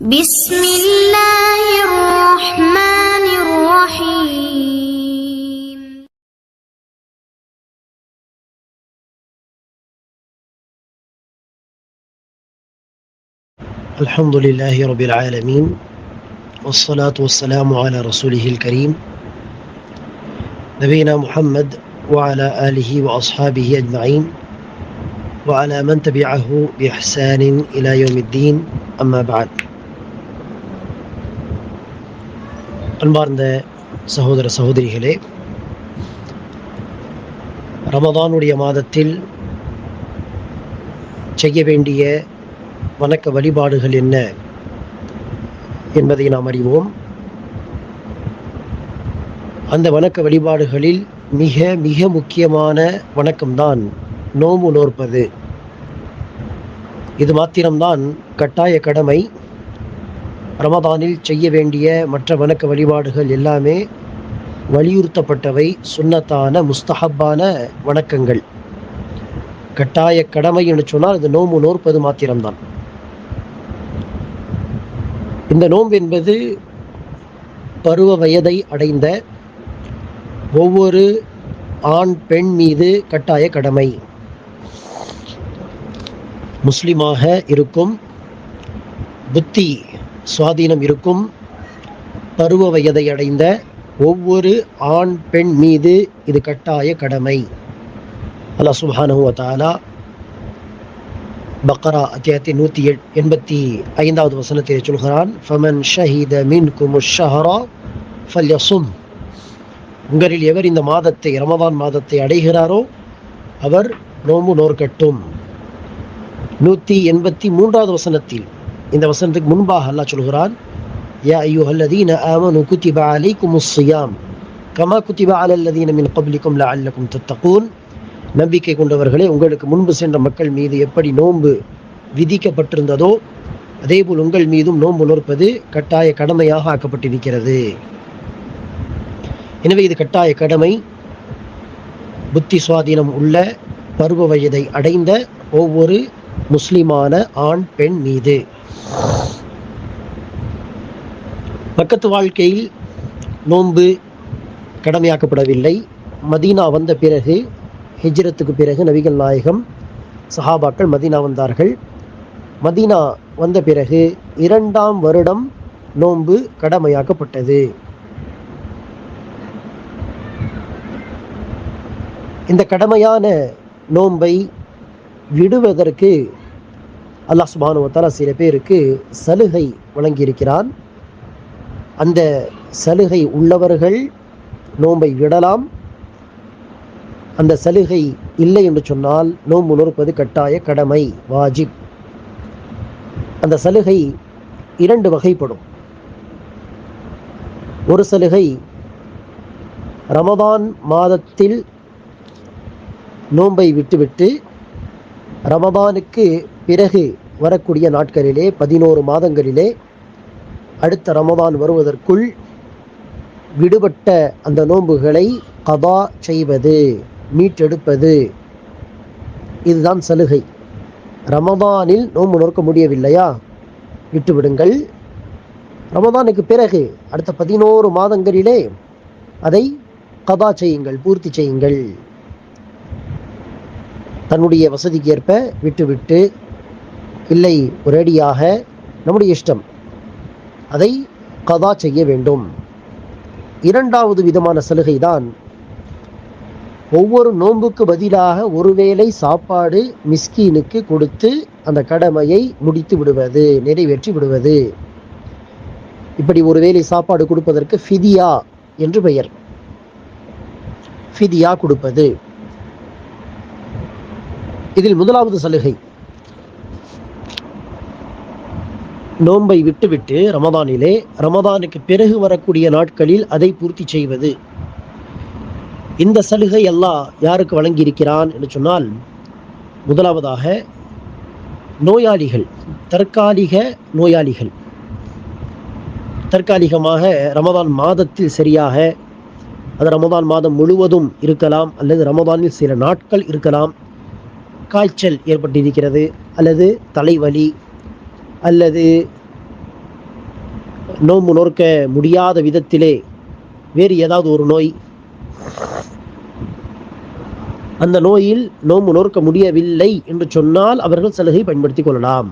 بسم الله الرحمن الرحيم. الحمد لله رب العالمين والصلاة والسلام على رسوله الكريم نبينا محمد وعلى آله وأصحابه أجمعين وعلى من تبعه بإحسان إلى يوم الدين أما بعد. அன்பார்ந்த சகோதர சகோதரிகளே, ரமதானுடைய மாதத்தில் செய்ய வேண்டிய வணக்க வழிபாடுகள் என்ன என்பதை நாம் அறிவோம். அந்த வணக்க வழிபாடுகளில் மிக மிக முக்கியமான வணக்கம்தான் நோன்பு நோற்பது. இது மாத்திரம்தான் கட்டாய கடமை. ரமதானில் செய்ய வேண்டிய மற்ற வணக்க வழிபாடுகள் எல்லாமே வலியுறுத்தப்பட்டவை, சுன்னத்தான முஸ்தஹப்பான வணக்கங்கள். கட்டாய கடமை என்று சொன்னால் இது நோன்பு நோற்பது மாத்திரம்தான். இந்த நோன்பு என்பது பருவ வயதை அடைந்த ஒவ்வொரு ஆண் பெண் மீது கட்டாய கடமை. முஸ்லிமாக இருக்கும், புத்தி சுவாதீனம் இருக்கும், பருவ வயதை அடைந்த ஒவ்வொரு ஆண் பெண் மீது இது கட்டாய கடமை. அல்லாஹ் சுப்ஹானஹு வ தஆலா பக்ரா அத்தியாயத்தின் 185வது வசனத்தில் சொல்கிறான், ஃபமன் ஷஹித மின்குமுஷ் ஷஹர ஃபல்யஸும். உங்களில் எவர் இந்த மாதத்தை, ரமதான் மாதத்தை அடைகிறாரோ அவர் நோன்பு நோற்கட்டும். 183வது வசனத்தில், இந்த வசனத்துக்கு முன்பாக அல்லாஹ் சொல்கிறான், யா அய்யுஹல்லதீன ஆமனு குத்திப அலைக்குமுஸ் ஸியாம் கமா குத்திப அலல்லதீன மின் கப்லிக்கும் லஅல்லக்கும் தத்தகூன். நம்பிக்கை கொண்டவர்களே, உங்களுக்கு முன்பு சென்ற மக்கள் மீது எப்படி நோன்பு விதிக்கப்பட்டிருந்ததோ அதேபோல் உங்கள் மீதும் நோன்பு நோற்பது கட்டாய கடமையாக ஆக்கப்பட்டிருக்கிறது. எனவே இது கட்டாய கடமை. புத்தி சுவாதீனம் உள்ள, பருவ வயதை அடைந்த ஒவ்வொரு முஸ்லிமான ஆண் பெண் மீது. பக்கத்து வாழ்க்கையில் நோன்பு கடமையாக்கப்படவில்லை. மதீனா வந்த பிறகு, ஹிஜ்ரத்துக்கு பிறகு நபிகள் நாயகம் சஹாபாக்கள் மதீனா வந்தார்கள். மதீனா வந்த பிறகு 2ஆம் வருடம் நோன்பு கடமையாக்கப்பட்டது. இந்த கடமையான நோன்பை விடுவதற்கு அல்லாஹ் சுப்ஹானஹு வ தஆலா சில பேருக்கு சலுகை வழங்கியிருக்கிறான். அந்த சலுகை உள்ளவர்கள் நோன்பை விடலாம். அந்த சலுகை இல்லை என்று சொன்னால் நோன்பு நோற்பது கட்டாய கடமை, வாஜிப். அந்த சலுகை 2 வகைப்படும். ஒரு சலுகை, ரமதான் மாதத்தில் நோன்பை விட்டுவிட்டு ரமதானுக்கு பிறகு வரக்கூடிய நாட்களிலே, 11 மாதங்களிலே அடுத்த ரமதான் வருவதற்குள் விடுபட்ட அந்த நோன்புகளை கதா செய்வது, மீட்டெடுப்பது. இதுதான் சலுகை. ரமதானில் நோன்பு நோக்க முடியவில்லையா, விட்டுவிடுங்கள். ரமதானுக்கு பிறகு அடுத்த 11 மாதங்களிலே அதை கதா செய்யுங்கள், பூர்த்தி செய்யுங்கள். தன்னுடைய வசதிக்கு ஏற்ப விட்டுவிட்டு, இல்லை ஒரேடியாக நம்முடைய இஷ்டம், அதை கதா செய்ய வேண்டும். 2வது விதமான சலுகை தான், ஒவ்வொரு நோன்புக்கு பதிலாக ஒருவேளை சாப்பாடு மிஸ்கீனுக்கு கொடுத்து அந்த கடமையை முடித்து விடுவது, நிறைவேற்றி விடுவது. இப்படி ஒருவேளை சாப்பாடு கொடுப்பதற்கு ஃபிதியா என்று பெயர். ஃபிதியா கொடுப்பது. இதில் முதலாவது சலுகை, நோன்பை விட்டுவிட்டு ரமதானிலே, ரமதானுக்கு பிறகு வரக்கூடிய நாட்களில் அதை பூர்த்தி செய்வது. இந்த சலுகை அல்லாஹ் யாருக்கு வழங்கியிருக்கிறான் என்று சொன்னால், முதலாவதாக நோயாளிகள், தற்காலிக நோயாளிகள். தற்காலிகமாக ரமதான் மாதத்தில் சரியாக, அது ரமதான் மாதம் முழுவதும் இருக்கலாம், அல்லது ரமதானில் சில நாட்கள் இருக்கலாம், காய்ச்சல் ஏற்பட்டிருக்கிறது, அல்லது தலைவலி, அல்லது நோன்பு நோக்க முடியாத விதத்திலே வேறு ஏதாவது ஒரு நோய், அந்த நோயில் நோன்பு நோக்க முடியவில்லை என்று சொன்னால் அவர்கள் சலுகை பயன்படுத்திக் கொள்ளலாம்.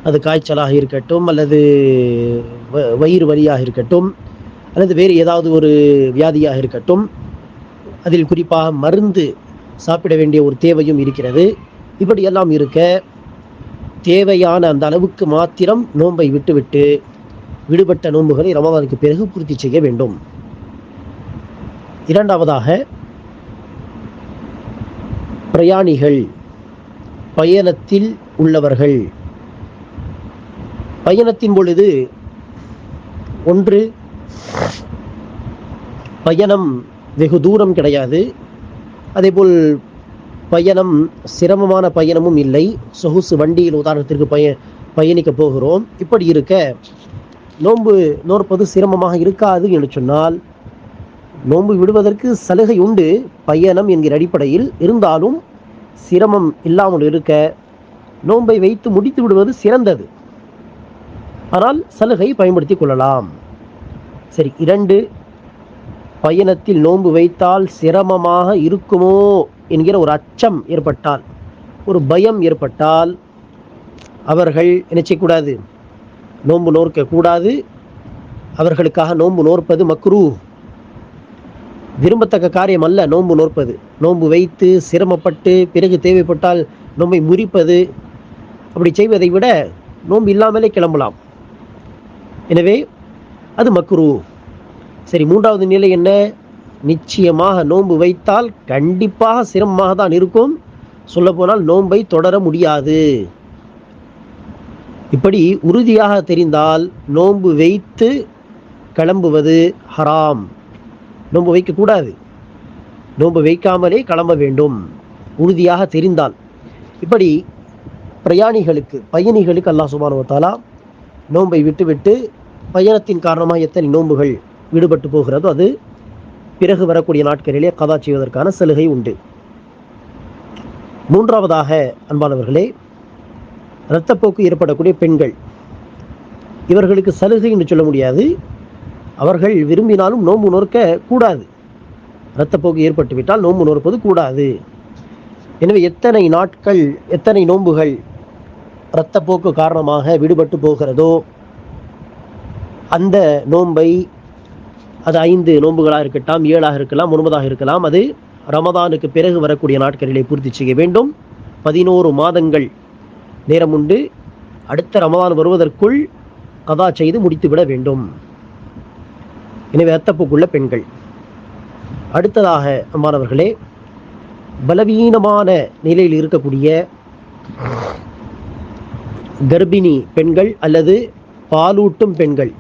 அது காய்ச்சலாக இருக்கட்டும், அல்லது வயிறு வலியாக இருக்கட்டும், அல்லது வேறு ஏதாவது ஒரு வியாதியாக இருக்கட்டும், அதில் குறிப்பாக மருந்து சாப்பிட வேண்டிய ஒரு தேவையும் இருக்கிறது. இப்படியெல்லாம் இருக்க தேவையான அந்த அளவுக்கு மாத்திரம் நோன்பை விட்டுவிட்டு விடுபட்ட நோன்புகளை ரமதானுக்கு பிறகு பூர்த்தி செய்ய வேண்டும். இரண்டாவதாக, பிரயாணிகள், பயணத்தில் உள்ளவர்கள், பயணத்தின் பொழுது ஒன்று பயணம் வெகு தூரம் கிடையாது, அதேபோல் பயணம் சிரமமான பயணமும் இல்லை, சொகுசு வண்டியில் உதாரணத்திற்கு பயணிக்க போகிறோம். இப்படி இருக்க நோன்பு நோற்பது சிரமமாக இருக்காது என்று சொன்னால் நோன்பு விடுவதற்கு சலுகை உண்டு பயணம் என்கிற அடிப்படையில். இருந்தாலும் சிரமம் இல்லாமல் இருக்க நோன்பை வைத்து முடித்து விடுவது சிறந்தது. ஆனால் சலுகை பயன்படுத்திக் கொள்ளலாம். சரி, இரண்டு, பயணத்தில் நோன்பு வைத்தால் சிரமமாக இருக்குமோ என்கிற ஒரு அச்சம் ஏற்பட்டால், ஒரு பயம் ஏற்பட்டால் அவர்கள் என்ன செய்யக்கூடாது? நோன்பு நோக்க கூடாது. அவர்களுக்காக நோன்பு நோற்பது மக்ரூ, விரும்பத்தக்க காரியம் அல்ல. நோன்பு நோற்பது, நோன்பு வைத்து சிரமப்பட்டு பிறகு தேவைப்பட்டால் நோன்பை முறிப்பது, அப்படி செய்வதை விட நோன்பு இல்லாமலே கிளம்பலாம். எனவே அது மக்ரூ. சரி, மூன்றாவது நிலை என்ன? நிச்சயமாக நோன்பு வைத்தால் கண்டிப்பாக சிரமமாக தான் இருக்கும், சொல்ல போனால் நோன்பை தொடர முடியாது. இப்படி உறுதியாக தெரிந்தால் நோன்பு வைத்து கிளம்புவது ஹராம். நோன்பு வைக்கக்கூடாது, நோன்பு வைக்காமலே கிளம்ப வேண்டும் உறுதியாக தெரிந்தால். இப்படி பிரயாணிகளுக்கு, பயணிகளுக்கு அல்லாஹ் சுப்ஹானஹு வ தஆலா நோன்பை விட்டுவிட்டு பயணத்தின் காரணமாக எத்தனை நோன்புகள் விடுபட்டு போகிறதோ அது பிறகு வரக்கூடிய நாட்களிலே கதா செய்வதற்கான சலுகை உண்டு. மூன்றாவதாக அன்பானவர்களே, இரத்தப்போக்கு ஏற்படக்கூடிய பெண்கள், இவர்களுக்கு சலுகை என்று சொல்ல முடியாது. அவர்கள் விரும்பினாலும் நோன்பு நோக்க கூடாது. இரத்தப்போக்கு ஏற்பட்டுவிட்டால் நோன்பு நோற்பது கூடாது. எனவே எத்தனை நாட்கள், எத்தனை நோன்புகள் இரத்தப்போக்கு காரணமாக விடுபட்டு போகிறதோ அந்த நோன்பை, அது 5 நோன்புகளாக இருக்கட்டும், 7ஆக இருக்கலாம், 9ஆக இருக்கலாம், அது ரமதானுக்கு பிறகு வரக்கூடிய நாட்களிலே பூர்த்தி செய்ய வேண்டும். 11 மாதங்கள் நேரம் உண்டு. அடுத்த ரமதான் வருவதற்குள் கதா செய்து முடித்துவிட வேண்டும். எனவே இரத்தப்போக்குள்ள பெண்கள். அடுத்ததாக அம்மானவர்களே, பலவீனமான நிலையில் இருக்கக்கூடிய கர்ப்பிணி பெண்கள் அல்லது பாலூட்டும் பெண்கள்,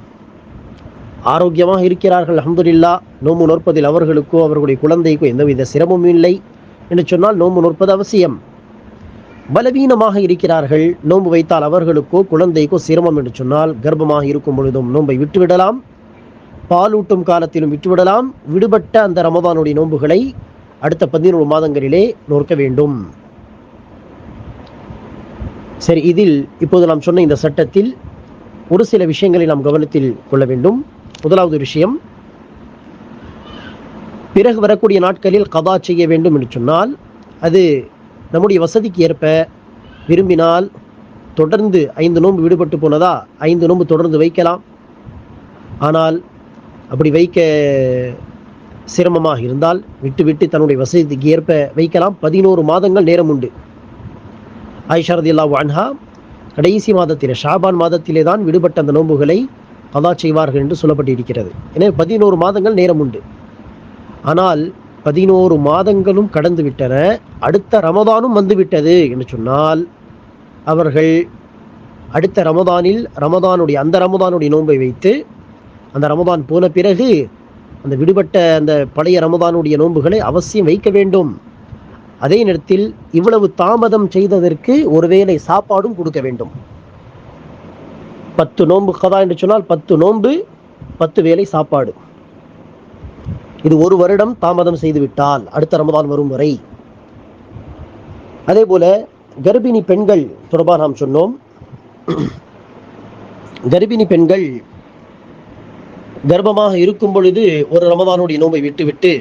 ஆரோக்கியமாக இருக்கிறார்கள், அல்ஹம்துலில்லாஹ், நோன்பு நோற்பதில் அவர்களுக்கோ அவர்களுடைய குழந்தைக்கோ எந்தவித சிரமமும் இல்லை என்று சொன்னால் நோன்பு நோற்பது அவசியம். பலவீனமாக இருக்கிறார்கள், நோன்பு வைத்தால் அவர்களுக்கோ குழந்தைக்கோ சிரமம் என்று சொன்னால் கர்ப்பமாக இருக்கும் பொழுதும் நோன்பை விட்டுவிடலாம், பாலூட்டும் காலத்திலும் விட்டுவிடலாம். விடுபட்ட அந்த ரமதானுடைய நோன்புகளை அடுத்த 11 மாதங்களிலே நோக்க வேண்டும். சரி, இதில் இப்போது நாம் சொன்ன இந்த சட்டத்தில் ஒரு சில விஷயங்களை நாம் கவனத்தில் கொள்ள வேண்டும். முதலாவது விஷயம், பிறகு வரக்கூடிய நாட்களில் கதா செய்ய வேண்டும் என்று சொன்னால் அது நம்முடைய வசதிக்கு ஏற்ப விரும்பினால் தொடர்ந்து 5 நோன்பு விடுபட்டு போனதா 5 நோன்பு தொடர்ந்து வைக்கலாம். ஆனால் அப்படி வைக்க சிரமமாக இருந்தால் விட்டு தன்னுடைய வசதிக்கு ஏற்ப வைக்கலாம். 11 மாதங்கள் நேரம் உண்டு. ஆயிஷா ரலியல்லாஹு அன்ஹா கடைசி மாதத்திலே, ஷாபான் மாதத்திலே தான் விடுபட்ட அந்த நோன்புகளை கதா செய்வார்கள் என்று சொல்லப்பட்டிருக்கிறது. எனவே 11 மாதங்கள் நேரம் உண்டு. ஆனால் 11 மாதங்களும் கடந்து விட்டன, அடுத்த ரமதானும் வந்துவிட்டது என்று சொன்னால் அவர்கள் அடுத்த ரமதானில் அந்த ரமதானுடைய நோன்பை வைத்து அந்த ரமதான் போன பிறகு அந்த விடுபட்ட அந்த பழைய ரமதானுடைய நோன்புகளை அவசியம் வைக்க வேண்டும். அதே நேரத்தில் இவ்வளவு தாமதம் செய்ததற்கு ஒருவேளை சாப்பாடும் கொடுக்க வேண்டும். 10 நோன்பு கதா என்று சொன்னால் 10 நோன்பு 10 வேளை சாப்பாடு. இது 1 வருடம் தாமதம் செய்துவிட்டால் அடுத்த ரமதான் வரும் வரை. அதே போல கர்ப்பிணி பெண்கள் தொடர்பாக நாம் சொன்னோம். கர்ப்பிணி பெண்கள் கர்ப்பமாக இருக்கும் பொழுது ஒரு ரமதானுடைய நோன்பை விட்டுவிட்டு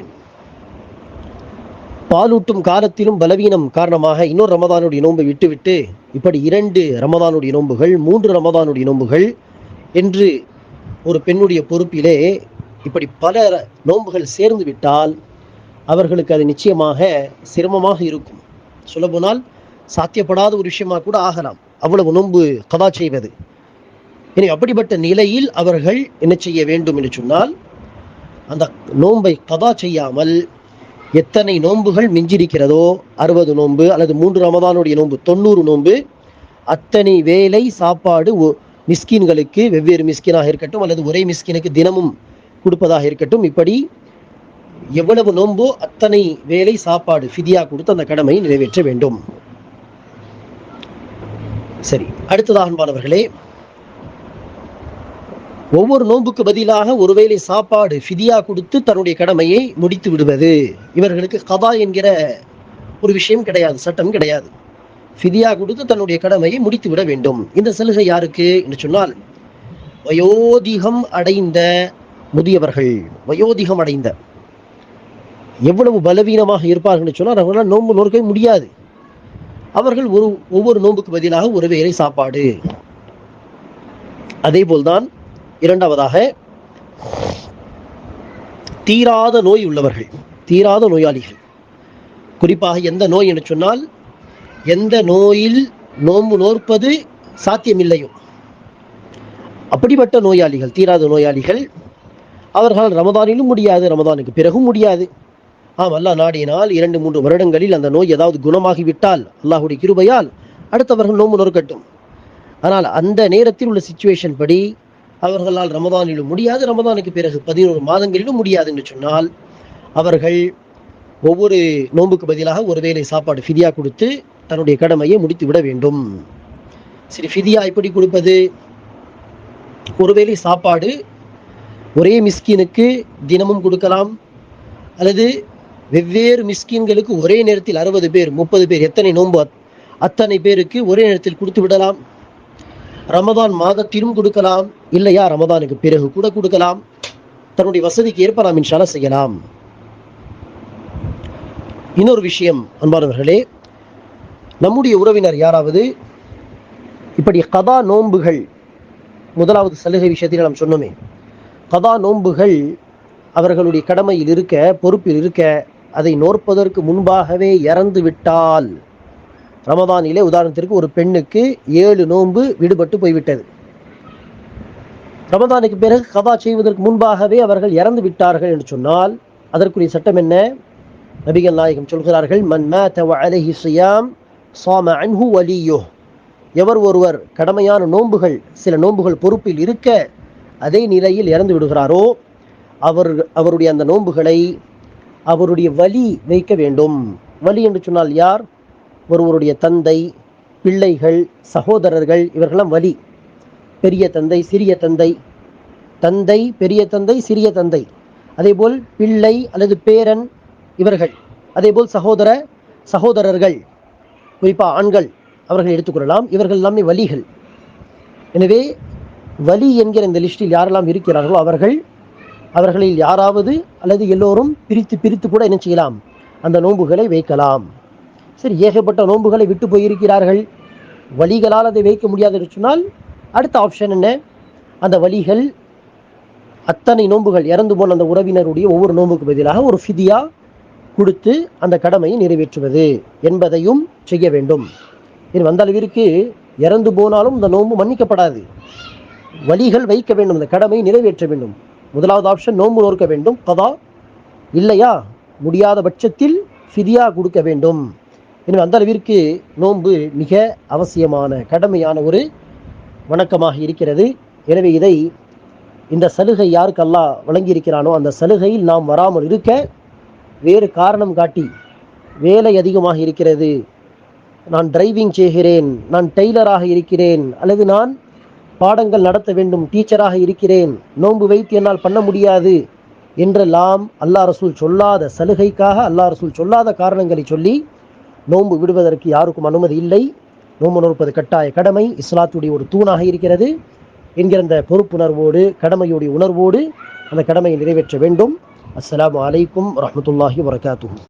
பாலூட்டும் காலத்திலும் பலவீனம் காரணமாக இன்னொரு ரமதானுடைய நோன்பை விட்டுவிட்டு இப்படி 2 ரமதானுடைய நோன்புகள் 3 ரமதானுடைய நோன்புகள் என்று ஒரு பெண்ணுடைய பொறுப்பிலே இப்படி பல நோன்புகள் சேர்ந்து விட்டால் அவர்களுக்கு அது நிச்சயமாக சிரமமாக இருக்கும். சொல்லப்போனால் சாத்தியப்படாத ஒரு விஷயமாக கூட ஆகலாம் அவ்வளவு நோன்பு கதா செய்வது. இனி அப்படிப்பட்ட நிலையில் அவர்கள் என்ன செய்ய வேண்டும் என்று சொன்னால், அந்த நோன்பை கதா செய்யாமல் எத்தனை நோன்புகள் மிஞ்சிருக்கிறதோ 60 நோன்பு அல்லது 3 ரமதானுடைய நோன்பு 90 நோன்பு, அத்தனை வேலை சாப்பாடு மிஸ்கின்களுக்கு, வெவ்வேறு மிஸ்கினாக இருக்கட்டும் அல்லது ஒரே மிஸ்கினுக்கு தினமும் கொடுப்பதாக இருக்கட்டும், இப்படி எவ்வளவு நோன்போ அத்தனை வேலை சாப்பாடு ஃபிதியா கொடுத்து அந்த கடமையை நிறைவேற்ற வேண்டும். சரி, அடுத்ததாக அன்பானவர்களே, ஒவ்வொரு நோன்புக்கு பதிலாக ஒருவேளை சாப்பாடு ஃபிதியா கொடுத்து தன்னுடைய கடமையை முடித்து விடுவது, இவர்களுக்கு கதா என்கிற ஒரு விஷயம் கிடையாது, சட்டம் கிடையாது. ஃபிதியா கொடுத்து தன்னுடைய கடமையை முடித்து விட வேண்டும். இந்த சலுகை யாருக்கு என்று சொன்னால், வயோதிகம் அடைந்த முதியவர்கள், வயோதிகம் அடைந்த, எவ்வளவு பலவீனமாக இருப்பார்கள் என்று சொன்னால் அவர்களால் நோன்பு நோக்கவே முடியாது. அவர்கள் ஒவ்வொரு நோன்புக்கு பதிலாக ஒரு வேளை சாப்பாடு. அதே போல்தான் இரண்டாவதாக தீராத நோய் உள்ளவர்கள், தீராத நோயாளிகள். குறிப்பாக எந்த நோய் என்று சொன்னால், எந்த நோயில் நோன்பு நோற்பது சாத்தியமில்லையோ அப்படிப்பட்ட நோயாளிகள், தீராத நோயாளிகள், அவர்களால் ரமதானிலும் முடியாது, ரமதானுக்கு பிறகும் முடியாது. அல்லாஹ் நாடினால் 2-3 வருடங்களில் அந்த நோய் ஏதாவது குணமாகிவிட்டால் அல்லாஹுடைய கிருபையால் அடுத்தவர்கள் நோன்பு நோக்கட்டும். ஆனால் அந்த நேரத்தில் உள்ள சிச்சுவேஷன் படி அவர்களால் ரமதானிலும் முடியாது, ரமதானுக்கு பிறகு 11 மாதங்களிலும் முடியாது என்று சொன்னால் அவர்கள் ஒவ்வொரு நோன்புக்கு பதிலாக ஒரு வேளை சாப்பாடு ஃபிதியா கொடுத்து தன்னுடைய கடமையை முடித்து விட வேண்டும். சரி, ஃபிதியா எப்படி கொடுப்பது? ஒருவேளை சாப்பாடு ஒரே மிஸ்கினுக்கு தினமும் கொடுக்கலாம், அல்லது வெவ்வேறு மிஸ்கின்களுக்கு ஒரே நேரத்தில் 60 பேர் 30 பேர் எத்தனை நோன்பு அத்தனை பேருக்கு ஒரே நேரத்தில் கொடுத்து விடலாம். ரமதான் மாதத்திலும் கொடுக்கலாம், இல்லையா ரமதானுக்கு பிறகு கூட கொடுக்கலாம். தன்னுடைய வசதிக்கு ஏற்ப நாம் இன்ஷா அல்லாஹ் செய்யலாம். இன்னொரு விஷயம் அன்பானவர்களே, நம்முடைய உறவினர் யாராவது இப்படி கதா நோன்புகள், முதலாவது சலுகை விஷயத்தில் நாம் சொன்னோமே, கதா நோன்புகள் அவர்களுடைய கடமையில் இருக்க, பொறுப்பில் இருக்க, அதை நோற்பதற்கு முன்பாகவே இறந்து விட்டால், ரமதானிலே உதாரணத்திற்கு ஒரு பெண்ணுக்கு 7 நோன்பு விடுபட்டு போய்விட்டது, ரமதானுக்கு பிறகு கதா செய்வதற்கு முன்பாகவே அவர்கள் இறந்து விட்டார்கள் என்று சொன்னால் அதற்குரிய சட்டம் என்ன? நபிகள் நாயகம் சொல்கிறார்கள், மன் மாத வ அலைஹி ஸியாம் ஸாம அன்ஹு வலியுஹ். எவர் ஒருவர் கடமையான நோன்புகள், சில நோன்புகள் பொறுப்பில் இருக்க அதே நிலையில் இறந்து விடுகிறாரோ அவருடைய அந்த நோன்புகளை அவருடைய வலி வைக்க வேண்டும். வலி என்று சொன்னால் யார்? ஒருவருடைய தந்தை, பிள்ளைகள், சகோதரர்கள், இவர்களெல்லாம் வலி. பெரிய தந்தை, சிறிய தந்தை, தந்தை, பெரிய தந்தை, சிறிய தந்தை, அதேபோல் பிள்ளை அல்லது பேரன் இவர்கள், அதேபோல் சகோதரர்கள், குறிப்பாக ஆண்கள் அவர்கள் எடுத்துக்கொள்ளலாம். இவர்கள் எல்லாமே வலிகள். எனவே வலி என்கிற இந்த லிஸ்டில் யாரெல்லாம் இருக்கிறார்களோ அவர்களில் யாராவது அல்லது எல்லோரும் பிரித்து கூட என்ன செய்யலாம்? அந்த நோன்புகளை வைக்கலாம். சரி, ஏகப்பட்ட நோன்புகளை விட்டு போயிருக்கிறார்கள், வலிகளால் அதை வைக்க முடியாது என்று சொன்னால் அடுத்த ஆப்ஷன் என்ன? அந்த வலிகள் அத்தனை நோன்புகள் இறந்து போன அந்த உறவினருடைய ஒவ்வொரு நோன்புக்கு பதிலாக ஒரு ஃபிதியா கொடுத்து அந்த கடமையை நிறைவேற்றுவது என்பதையும் செய்ய வேண்டும். இது வந்த அளவிற்கு இறந்து போனாலும் இந்த நோன்பு மன்னிக்கப்படாது, வலிகள் வைக்க வேண்டும், அந்த கடமையை நிறைவேற்ற வேண்டும். முதலாவது ஆப்ஷன் நோன்பு நோக்க வேண்டும், கதா இல்லையா முடியாத பட்சத்தில் ஃபிதியா கொடுக்க வேண்டும். எனவே அந்த அளவிற்கு நோன்பு மிக அவசியமான கடமையான ஒரு வணக்கமாக இருக்கிறது. எனவே இந்த சலுகை யாருக்கு அல்லாஹ் வழங்கியிருக்கிறானோ அந்த சலுகையில் நாம் வராமல் இருக்க வேறு காரணம் காட்டி, வேலை அதிகமாக இருக்கிறது, நான் டிரைவிங் செய்கிறேன், நான் டெய்லராக இருக்கிறேன், அல்லது நான் பாடங்கள் நடத்த வேண்டும், டீச்சராக இருக்கிறேன், நோன்பு வைத்து என்னால் பண்ண முடியாது என்றெல்லாம் அல்லாஹ் ரசூல் சொல்லாத சலுகைக்காக, அல்லாஹ் ரசூல் சொல்லாத காரணங்களை சொல்லி நோன்பு விடுவதற்கு யாருக்கும் அனுமதி இல்லை. நோன்பு நோற்பது கட்டாய கடமை, இஸ்லாத்துடைய ஒரு தூணாக இருக்கிறது என்கிற இந்த பொறுப்புணர்வோடு, கடமையுடைய உணர்வோடு அந்த கடமையை நிறைவேற்ற வேண்டும். அஸ்ஸலாமு அலைக்கும் வரஹ்மத்துல்லாஹி வபரகாத்துஹு.